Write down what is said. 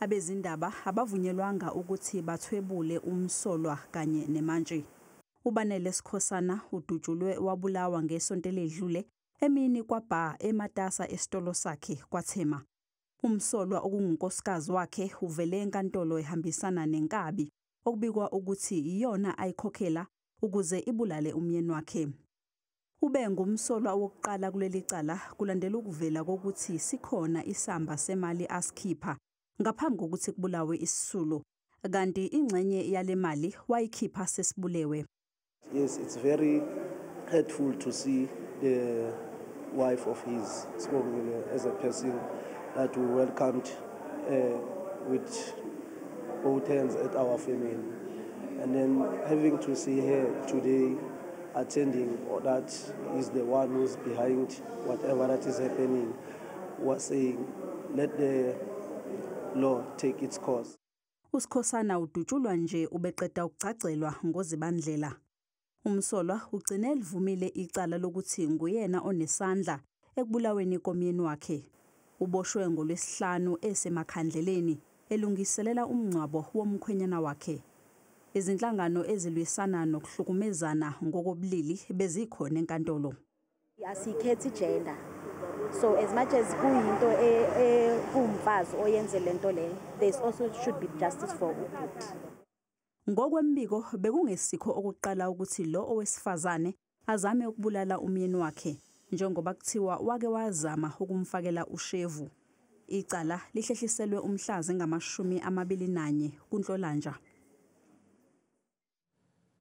Abezindaba abavunyelwanga ukuthi bathwebule umsolwa kanye nemantshi. uBanele Sikhosana udutshulwe wabulawa ngesonto eledlule emini kwabha eMatasa esitolo sakhe kwaThema. Umsolwa okungunkosikazi wakhe uvele enkantolo ehambisana nenkabi okubikwa ukuthi iyona ayikhokhela ukuze ibulale umyeni wakhe. Ube ngumsolwa wokuqala kuleli cala kulandela ukuvela kokuthi sikhona isamba semali asikhipha ngaphambi kokuthi kubulawe isisulu, kanti ingxenye yale mali wayikhipha sesibulewe. Yes, it's very hurtful to see the wife of his as a person that we welcomed with both hands at our family. And then having to see her today attending, or that is the one who's behind whatever that is happening, was saying, let the law take its course. uSikhosana udutshulwa nje ubeqeda ukucacelwa ngoZibandlela. Umsolwa ugcine elivumile icala lokuthi nguyena onesandla ekubulaweni komyeni wakhe. Uboshwe ngoLwesihlanu esemakhandleleni elungiselela umngcwabo womkhwenyana wakhe. Izinhlangano ezilwisana nokuhlukumezana ngokobulili bezikhona enkantolo. Asikhethi gender. So as much as kuyinto kumfazi oyenze lento le, there also should be justice for ubhuti. Ngokwembiko bekungesikho okuqala ukuthi lo owesifazane azame ukubulala umyeni wakhe njengoba kuthiwa wake wazama ukumfakela ushevu. Icala lihlehliselwe umhlazi ngama-21 kuNhlolanja.